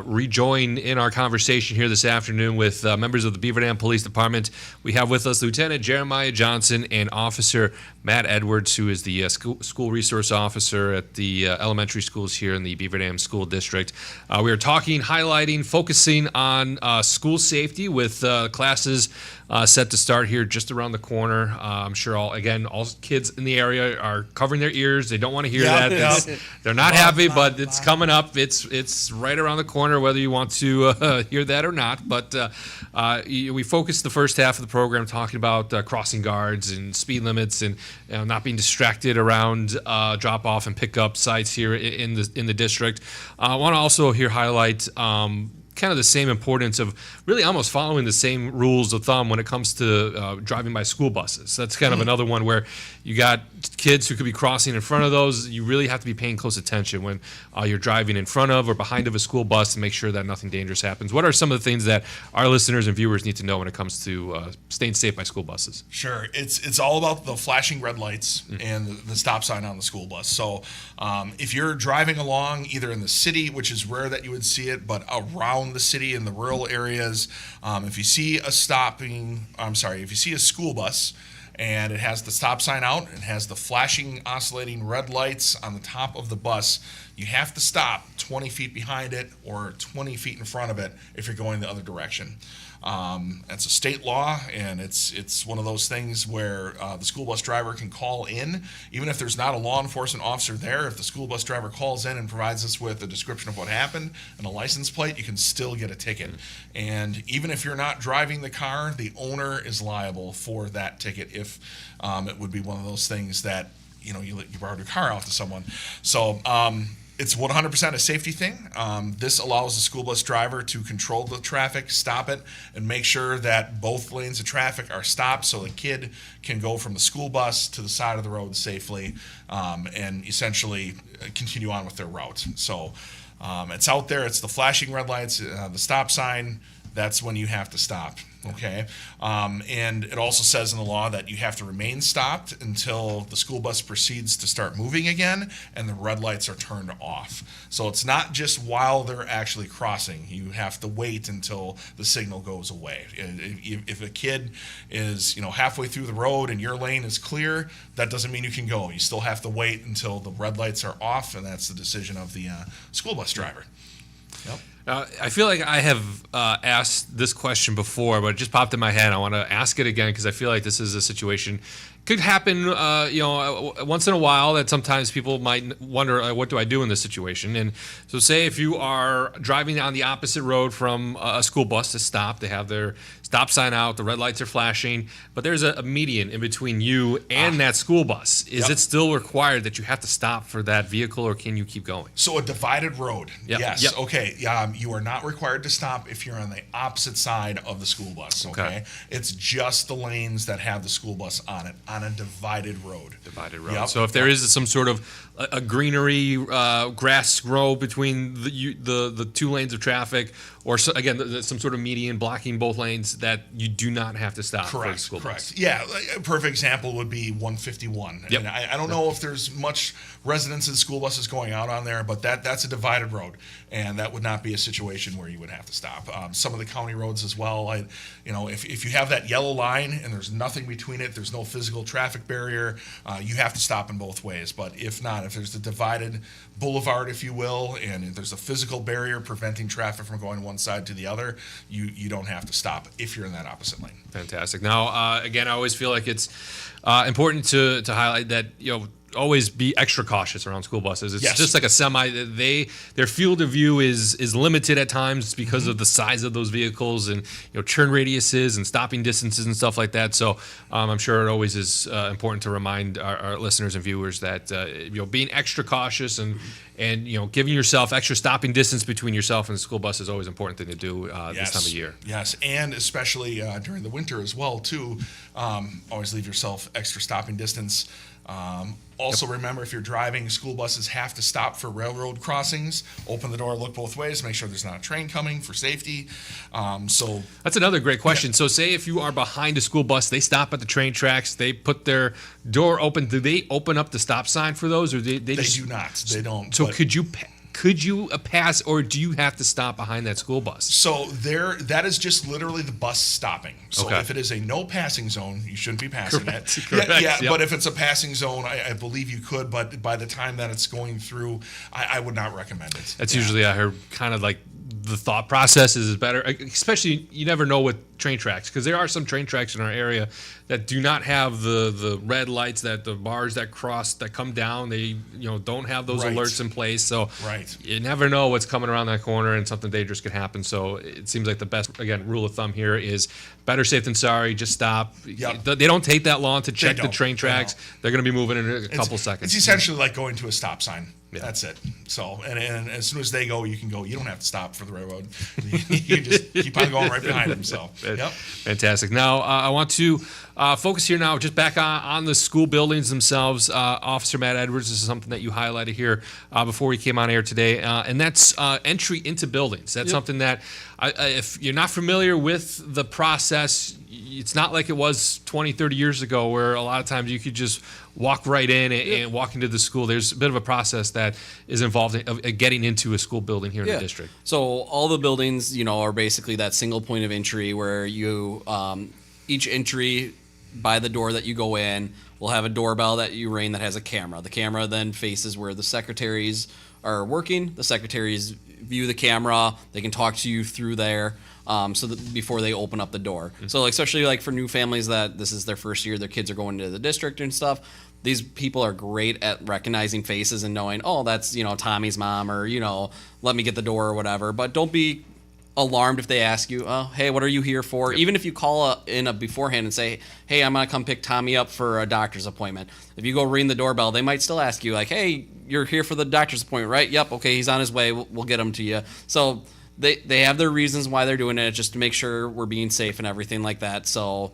rejoin in our conversation here this afternoon with members of the Beaver Dam Police Department. We have with us Lieutenant Jeremiah Johnson and Officer Matt Edwards, who is the school resource officer at the elementary schools here in the Beaver Dam School District. We are talking, highlighting, focusing on school safety with classes set to start here just around the corner. I'm sure all kids in the area are covering their ears. They don't want to hear that. They're not happy, but it's coming up. It's right around the corner, whether you want to hear that or not. But we focused the first half of the program talking about crossing guards and speed limits and not being distracted around drop-off and pick-up sites here in the district. I want to also here highlight kind of the same importance of really almost following the same rules of thumb when it comes to driving by school buses. That's kind of another one where you got kids who could be crossing in front of those. You really have to be paying close attention when you're driving in front of or behind of a school bus to make sure that nothing dangerous happens. What are some of the things that our listeners and viewers need to know when it comes to staying safe by school buses? Sure. It's all about the flashing red lights and the stop sign on the school bus. So if you're driving along either in the city, which is rare that you would see it, but around the city in the rural areas, if you see a school bus and it has the stop sign out, it has the flashing, oscillating red lights on the top of the bus, you have to stop 20 feet behind it or 20 feet in front of it if you're going the other direction. That's a state law, and it's one of those things where the school bus driver can call in, even if there's not a law enforcement officer there. If the school bus driver calls in and provides us with a description of what happened and a license plate, you can still get a ticket. And even if you're not driving the car, the owner is liable for that ticket if it would be one of those things that you borrowed your car off to someone. So it's 100% a safety thing. This allows the school bus driver to control the traffic, stop it, and make sure that both lanes of traffic are stopped so the kid can go from the school bus to the side of the road safely and essentially continue on with their route. So it's out there. It's the flashing red lights, the stop sign. That's when you have to stop. Okay. And it also says in the law that you have to remain stopped until the school bus proceeds to start moving again and the red lights are turned off. So it's not just while they're actually crossing. You have to wait until the signal goes away. If a kid is, halfway through the road and your lane is clear, that doesn't mean you can go. You still have to wait until the red lights are off, and that's the decision of the school bus driver. Yep. I feel like I have asked this question before, but it just popped in my head. I want to ask it again because I feel like this is a situation could happen, once in a while that sometimes people might wonder, what do I do in this situation? And so say if you are driving on the opposite road from a school bus to stop, they have their stop sign out, the red lights are flashing, but there's a median in between you and that school bus. Is it still required that you have to stop for that vehicle, or can you keep going? So a divided road, yes. Yep. Okay, you are not required to stop if you're on the opposite side of the school bus, okay? It's just the lanes that have the school bus on it, on a divided road. Yep. So if there is some sort of a greenery, grass grow between the two lanes of traffic, or again, some sort of median blocking both lanes, that you do not have to stop for the school bus. Yeah, a perfect example would be 151. Yep. And I don't know if there's much residents and school buses going out on there, but that's a divided road, and that would not be a situation where you would have to stop. Some of the county roads as well, if you have that yellow line and there's nothing between it, there's no physical traffic barrier, you have to stop in both ways. But if not, if there's the divided boulevard, if you will, and if there's a physical barrier preventing traffic from going one side to the other, you don't have to stop if you're in that opposite lane. Fantastic. Now, again, I always feel like it's important to highlight that, always be extra cautious around school buses. It's just like a semi. Their field of view is limited at times because of the size of those vehicles and turn radiuses and stopping distances and stuff like that. So I'm sure it always is important to remind our listeners and viewers that being extra cautious and giving yourself extra stopping distance between yourself and the school bus is always an important thing to do this time of year. Yes, and especially during the winter as well too. Always leave yourself extra stopping distance. Also, remember, if you're driving, school buses have to stop for railroad crossings. Open the door, look both ways, make sure there's not a train coming for safety. So that's another great question. So say if you are behind a school bus, they stop at the train tracks, they put their door open. Do they open up the stop sign for those, or they just do not. They don't. So could you pass, or do you have to stop behind that school bus? So that is just literally the bus stopping. So Okay. if it is a no passing zone, you shouldn't be passing Correct, it. correct, Yeah, yep. But if it's a passing zone, I believe you could. But by the time that it's going through, I would not recommend it. That's usually, I heard, kind of like the thought process is better, especially you never know with train tracks, because there are some train tracks in our area that do not have the red lights, that the bars that cross, that come down, they don't have those Right. alerts in place. So Right. you never know what's coming around that corner, and something dangerous could happen. So it seems like the best, again, rule of thumb here is better safe than sorry. Just stop. Yep. They don't take that long to check the don't. train They tracks. don't. They're going to be moving in a couple It's seconds. essentially like going to a stop sign. Yeah. That's it. So, and as soon as they go, you can go. You don't have to stop for the railroad. You can just keep on going right behind them. So, yep. Fantastic. Now, I want to focus here now just back on the school buildings themselves. Officer Matt Edwards, this is something that you highlighted here before we came on air today, and that's entry into buildings. That's something that, if you're not familiar with the process, it's not like it was 20, 30 years ago where a lot of times you could just walk right in and walk into the school. There's a bit of a process that is involved in getting into a school building here in the district. So all the buildings, are basically that single point of entry where you, each entry by the door that you go in will have a doorbell that you ring that has a camera. The camera then faces where the secretaries are working. The secretaries view the camera. They can talk to you through there. So that before they open up the door. So especially like for new families that this is their first year, their kids are going to the district and stuff. These people are great at recognizing faces and knowing, oh, that's, Tommy's mom, or, let me get the door or whatever. But don't be alarmed if they ask you, oh, hey, what are you here for? Even if you call in beforehand and say, hey, I'm going to come pick Tommy up for a doctor's appointment. If you go ring the doorbell, they might still ask you like, hey, you're here for the doctor's appointment, right? Yep. Okay. He's on his way. We'll get him to you. So they have their reasons why they're doing it, just to make sure we're being safe and everything like that. So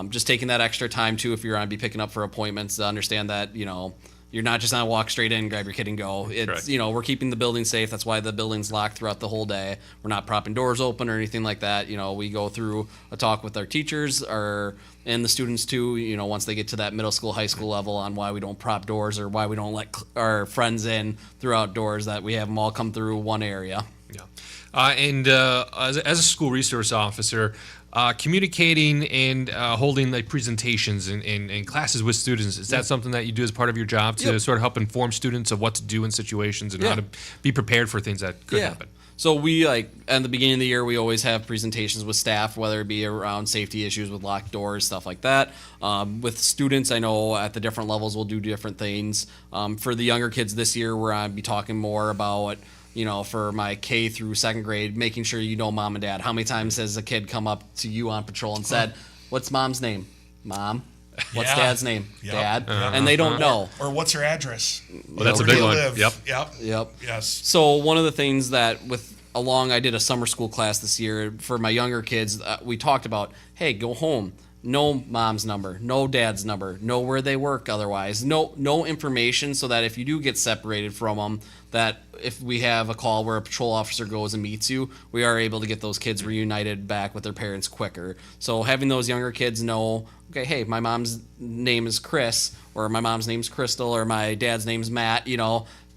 just taking that extra time too, if you're going to be picking up for appointments, to understand that, you're not just going to walk straight in, grab your kid and go. It's, Correct. We're keeping the building safe. That's why the building's locked throughout the whole day. We're not propping doors open or anything like that. We go through a talk with our teachers and the students too, once they get to that middle school, high school level, on why we don't prop doors or why we don't let our friends in throughout doors, that we have them all come through one area. Yeah. And as a school resource officer, communicating and holding like presentations and classes with students, is that something that you do as part of your job to sort of help inform students of what to do in situations and how to be prepared for things that could happen? So we, at the beginning of the year, we always have presentations with staff, whether it be around safety issues with locked doors, stuff like that. With students, I know at the different levels we'll do different things. For the younger kids this year, we're going to be talking more about, for my K through second grade, making sure mom and dad. How many times has a kid come up to you on patrol and said, what's mom's name? Mom. What's dad's name? Yep. Dad. And they don't know. Or what's her address? Well, that's a Where big do you one. live? Yep. Yep. Yes. So one of the things that I did a summer school class this year for my younger kids, we talked about, hey, go home. No mom's number, no dad's number, know where they work otherwise, no information, so that if you do get separated from them, that if we have a call where a patrol officer goes and meets you, we are able to get those kids reunited back with their parents quicker. So having those younger kids know, okay, hey, my mom's name is Chris, or my mom's name's Crystal, or my dad's name's Matt,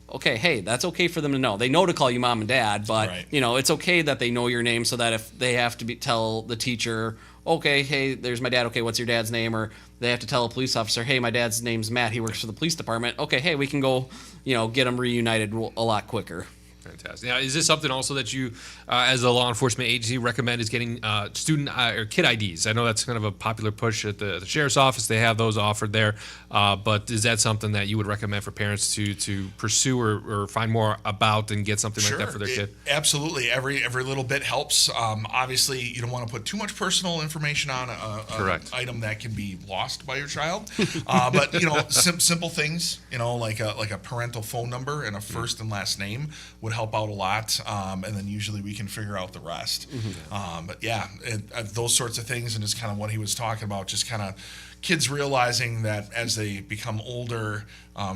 okay, hey, that's okay for them to know. They know to call you mom and dad, but it's okay that they know your name, so that if they have to tell the teacher, okay, hey, there's my dad. Okay, what's your dad's name? Or they have to tell a police officer, hey, my dad's name's Matt. He works for the police department. Okay, hey, we can go, get them reunited a lot quicker. Fantastic. Now, is this something also that you, as a law enforcement agency, recommend is getting student or kid IDs? I know that's kind of a popular push at the sheriff's office. They have those offered there. But is that something that you would recommend for parents to pursue or find more about and get something like that for their kid? Absolutely. Every little bit helps. Obviously, you don't want to put too much personal information on an item that can be lost by your child. But simple things, like a parental phone number and a first and last name would would help out a lot, and then usually we can figure out the rest. But yeah, those sorts of things, and just kind of what he was talking about, just kind of kids realizing that as they become older,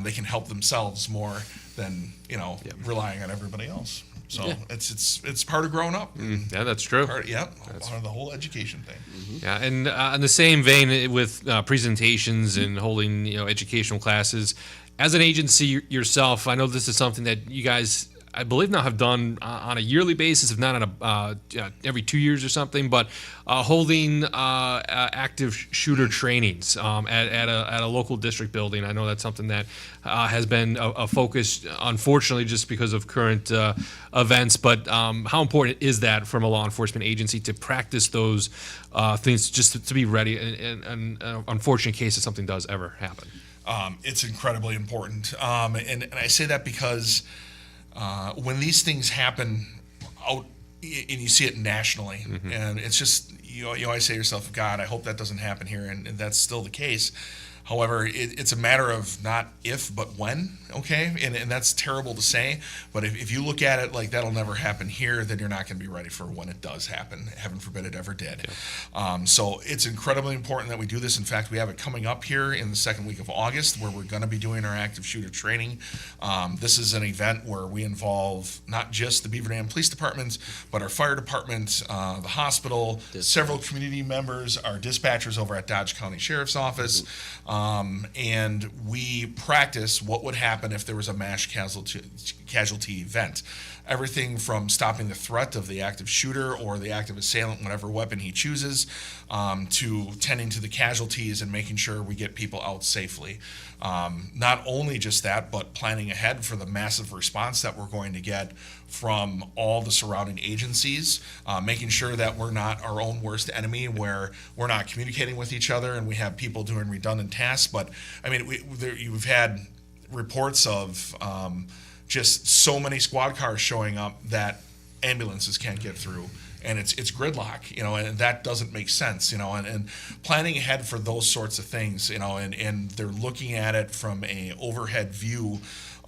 they can help themselves more than relying on everybody else. So it's part of growing up. Yeah, that's true. Part of the whole education thing. Yeah, and in the same vein with presentations and holding educational classes, as an agency yourself, I know this is something that you guys, I believe, now have done on a yearly basis, if not on every 2 years or something, but holding active shooter trainings at a local district building. I know that's something that has been a focus, unfortunately, just because of current events. But how important is that from a law enforcement agency to practice those things, just to be ready in an unfortunate case if something does ever happen? It's incredibly important, and I say that because when these things happen out, and you see it nationally, and it's just you always say to yourself, God, I hope that doesn't happen here, and that's still the case. However, it's a matter of not if, but when, okay? And that's terrible to say, but if you look at it like that'll never happen here, then you're not going to be ready for when it does happen. Heaven forbid it ever did. Yeah. So it's incredibly important that we do this. In fact, we have it coming up here in the second week of August where we're going to be doing our active shooter training. This is an event where we involve not just the Beaver Dam Police Department, but our fire department, the hospital, several community members, our dispatchers over at Dodge County Sheriff's Office, and we practice what would happen if there was a mass casualty event. Everything from stopping the threat of the active shooter or the active assailant, whatever weapon he chooses, to tending to the casualties and making sure we get people out safely. Not only just that, but planning ahead for the massive response that we're going to get from all the surrounding agencies, making sure that we're not our own worst enemy, where we're not communicating with each other and we have people doing redundant tasks. But I mean, you've had reports of just so many squad cars showing up that ambulances can't get through. And it's gridlock, and that doesn't make sense, and planning ahead for those sorts of things, and they're looking at it from a overhead view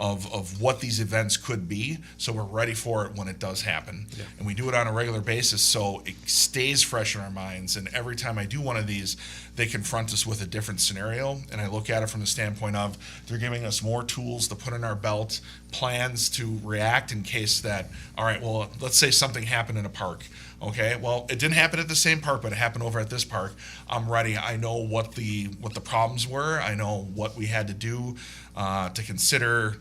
of what these events could be, so we're ready for it when it does happen. Yeah. And we do it on a regular basis, so it stays fresh in our minds. And every time I do one of these, they confront us with a different scenario, and I look at it from the standpoint of they're giving us more tools to put in our belt, plans to react in case that, all right, well, let's say something happened in a park. Okay, well, it didn't happen at the same park, but it happened over at this park. I'm ready. I know what the problems were. I know what we had to do to consider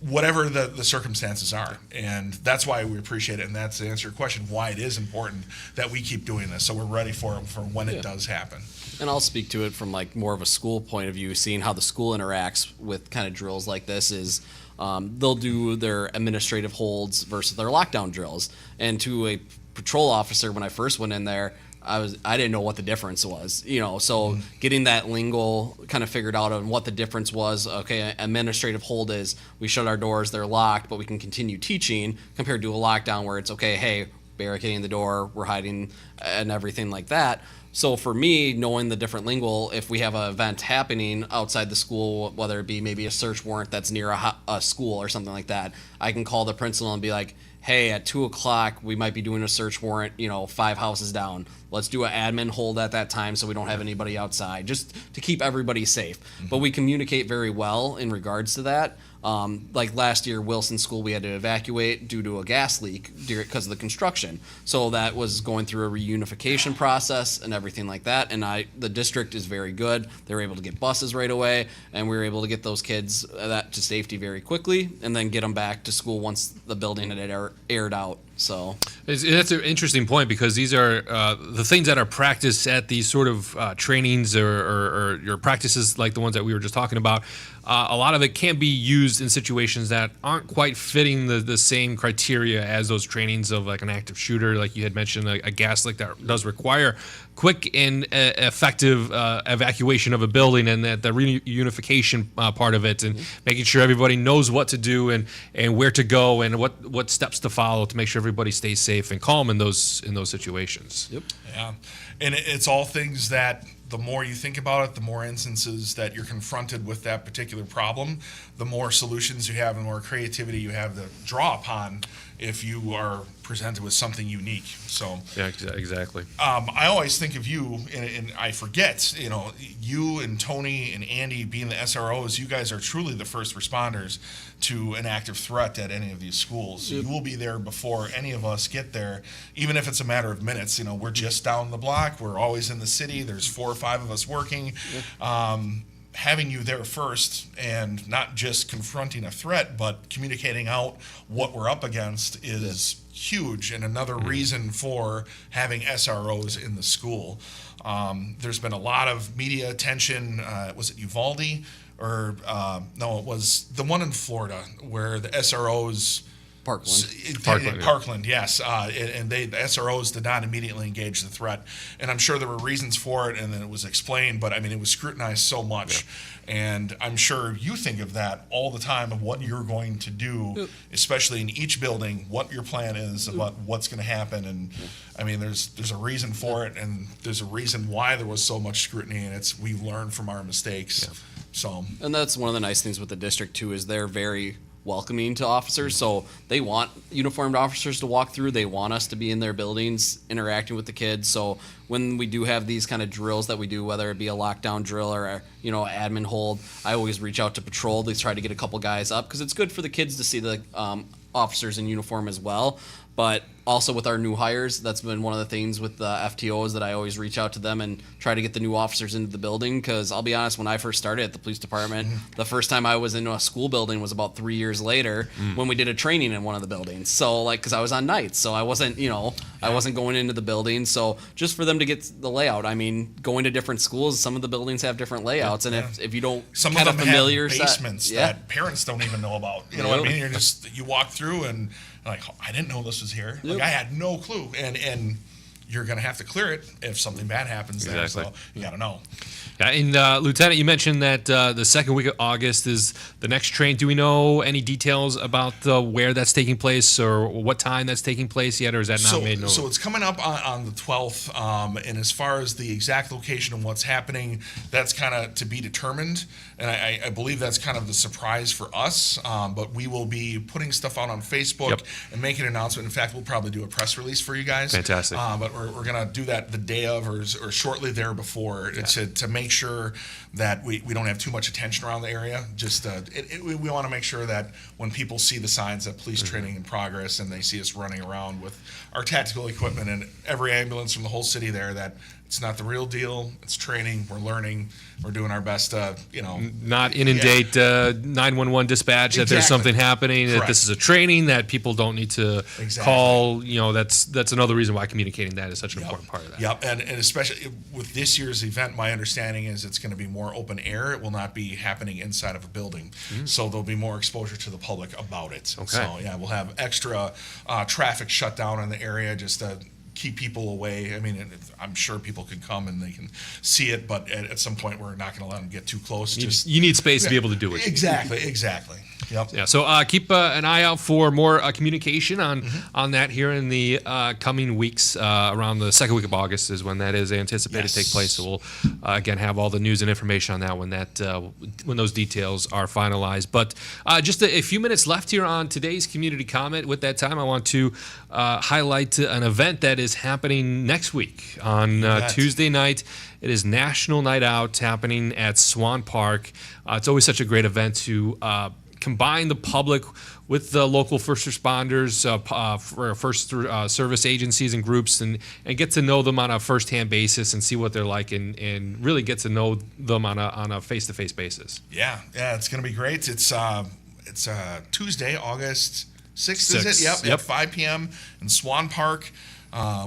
whatever the circumstances are. And that's why we appreciate it. And that's to answer your question, why it is important that we keep doing this, so we're ready for when it does happen. And I'll speak to it from like more of a school point of view, seeing how the school interacts with kind of drills like this is they'll do their administrative holds versus their lockdown drills. And to a patrol officer, when I first went in there, I didn't know what the difference was, so getting that lingo kind of figured out on what the difference was. Okay, administrative hold is we shut our doors, they're locked, but we can continue teaching, compared to a lockdown where it's okay, hey, barricading the door, we're hiding, and everything like that. So for me, knowing the different lingo, if we have an event happening outside the school, whether it be maybe a search warrant that's near a school or something like that, I can call the principal and be like, hey, at 2:00 we might be doing a search warrant, 5 houses down. Let's do an admin hold at that time so we don't have anybody outside, just to keep everybody safe. But we communicate very well in regards to that. Like last year, Wilson School, we had to evacuate due to a gas leak because of the construction. So that was going through a reunification process and everything like that. And the district is very good. They were able to get buses right away, and we were able to get those kids to safety very quickly, and then get them back to school once the building had aired out. So that's an interesting point, because these are the things that are practiced at these sort of trainings or your practices like the ones that we were just talking about. A lot of it can be used in situations that aren't quite fitting the same criteria as those trainings of like an active shooter, like you had mentioned, a gas leak that does require quick and effective evacuation of a building, and that the reunification part of it, and making sure everybody knows what to do and where to go and what steps to follow to make sure everybody stays safe and calm in those situations. Yep. Yeah, and it's all things that the more you think about it, the more instances that you're confronted with that particular problem, the more solutions you have and more creativity you have to draw upon if you are presented with something unique. So Yeah, exactly. I always think of you, and I forget, you and Tony and Andy being the SROs, you guys are truly the first responders to an active threat at any of these schools. Yep. You will be there before any of us get there, even if it's a matter of minutes. We're just down the block. We're always in the city. There's 4 or 5 of us working. Having you there first and not just confronting a threat, but communicating out what we're up against is huge, and another reason for having SROs in the school. There's been a lot of media attention. Was it Uvalde? Or no, it was the one in Florida where the SROs... Parkland. Parkland, yes. And the SROs did not immediately engage the threat. And I'm sure there were reasons for it, and then it was explained, but I mean, it was scrutinized so much. Yeah. And I'm sure you think of that all the time, of what you're going to do, especially in each building, what your plan is, about what's going to happen. And I mean, there's a reason for it, and there's a reason why there was so much scrutiny, and it's we learn from our mistakes. Yeah. So, and that's one of the nice things with the district too, is they're very welcoming to officers. So they want uniformed officers to walk through. They want us to be in their buildings interacting with the kids. So when we do have these kind of drills that we do, whether it be a lockdown drill or a, admin hold, I always reach out to patrol to try to get a couple guys up, because it's good for the kids to see the officers in uniform as well. But also with our new hires, that's been one of the things with the FTOs, that I always reach out to them and try to get the new officers into the building. Because I'll be honest, when I first started at the police department, the first time I was in a school building was about 3 years later when we did a training in one of the buildings. So because I was on nights, so I wasn't, I wasn't going into the building. So just for them to get the layout, I mean, going to different schools, some of the buildings have different layouts, and if you don't some kind of them familiar have basements that parents don't even know about. You know what I mean? You walk through and like, I didn't know this was here. Like, I had no clue. And you're going to have to clear it if something bad happens there. Exactly. So you got to know. Yeah, and Lieutenant, you mentioned that the second week of August is the next train. Do we know any details about where that's taking place or what time that's taking place yet, or is that not made known? So it's coming up on the 12th, and as far as the exact location and what's happening, that's kind of to be determined. And I believe that's kind of the surprise for us, but we will be putting stuff out on Facebook and making an announcement. In fact, we'll probably do a press release for you guys. Fantastic. But we're going to do that the day of or shortly there before to make sure that we don't have too much attention around the area. Just we want to make sure that when people see the signs that police training in progress and they see us running around with our tactical equipment and every ambulance from the whole city there, that it's not the real deal. It's training. We're learning. We're doing our best to, not inundate 911 dispatch that there's something happening. Correct. That this is a training that people don't need to call. That's another reason why communicating that is such an important part of that. Yep, and especially with this year's event, my understanding is it's going to be more open air. It will not be happening inside of a building, so there'll be more exposure to the public about it. Okay. So we'll have extra traffic shut down in the area just to keep people away. I mean, I'm sure people can come and they can see it, but at some point we're not going to let them get too close. You need space to be able to do it. Exactly. Yep. Yeah. So keep an eye out for more communication on that here in the coming weeks. Around the second week of August is when that is anticipated to take place. So we'll again have all the news and information on that when those details are finalized. But just a few minutes left here on today's community comment. With that time, I want to highlight an event that is happening next week on Tuesday night. It is National Night Out happening at Swan Park. It's always such a great event to combine the public with the local first responders, for first service agencies and groups, and get to know them on a first-hand basis and see what they're like, and really get to know them on a face-to-face basis. Yeah, it's going to be great. It's Tuesday, August 6th, is it? Yep. At 5 p.m. in Swan Park.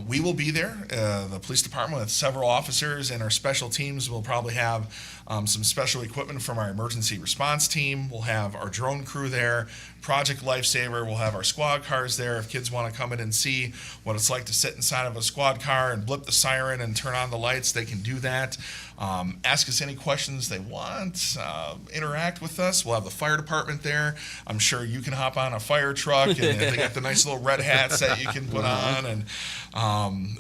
We will be there. The police department with several officers and our special teams will probably have some special equipment from our emergency response team. We'll have our drone crew there, Project Lifesaver. We'll have our squad cars there if kids want to come in and see what it's like to sit inside of a squad car and blip the siren and turn on the lights. They can do that. Ask us any questions they want. Interact with us. We'll have the fire department there. I'm sure you can hop on a fire truck, and they got the nice little red hats that you can put on. And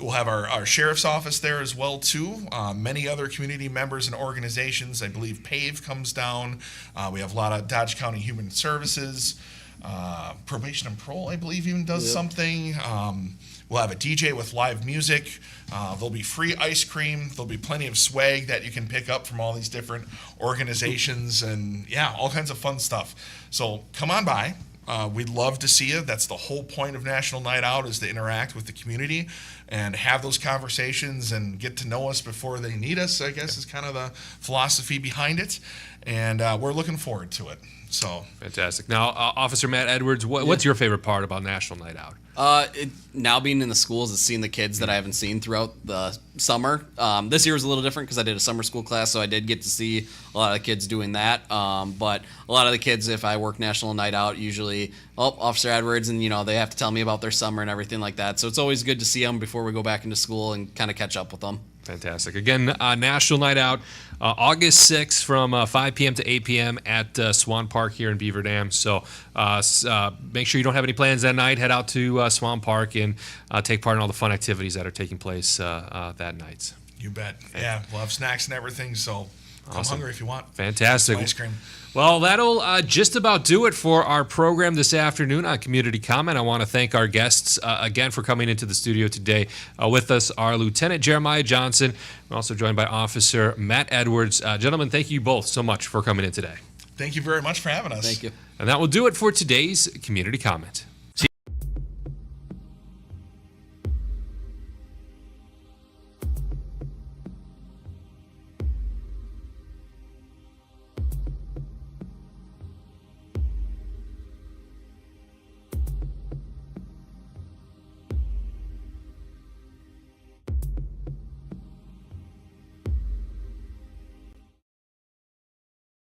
we'll have our sheriff's office there as well too. Many other community members and organizations. I believe PAVE comes down. We have a lot of Dodge County Human Services. Probation and Parole, I believe, even does something. We'll have a DJ with live music. There'll be free ice cream. There'll be plenty of swag that you can pick up from all these different organizations, and all kinds of fun stuff. So come on by. We'd love to see you. That's the whole point of National Night Out, is to interact with the community and have those conversations and get to know us before they need us, I guess, is kind of the philosophy behind it. And we're looking forward to it. So fantastic. Now, Officer Matt Edwards, what's your favorite part about National Night Out? Now being in the schools is seeing the kids that I haven't seen throughout the summer. This year was a little different because I did a summer school class, so I did get to see a lot of the kids doing that. But a lot of the kids, if I work National Night Out, usually, Officer Edwards, and they have to tell me about their summer and everything like that. So it's always good to see them before we go back into school and kind of catch up with them. Fantastic. Again, National Night Out, August 6th from 5 p.m. to 8 p.m. at Swan Park here in Beaver Dam. So make sure you don't have any plans that night. Head out to Swan Park and take part in all the fun activities that are taking place that night. You bet. Yeah, we'll have snacks and everything, so come hungry if you want. Fantastic. Some ice cream. Well, that'll just about do it for our program this afternoon on Community Comment. I want to thank our guests again for coming into the studio today. With us are Lieutenant Jeremiah Johnson. We're also joined by Officer Matt Edwards. Gentlemen, thank you both so much for coming in today. Thank you very much for having us. Thank you. And that will do it for today's Community Comment.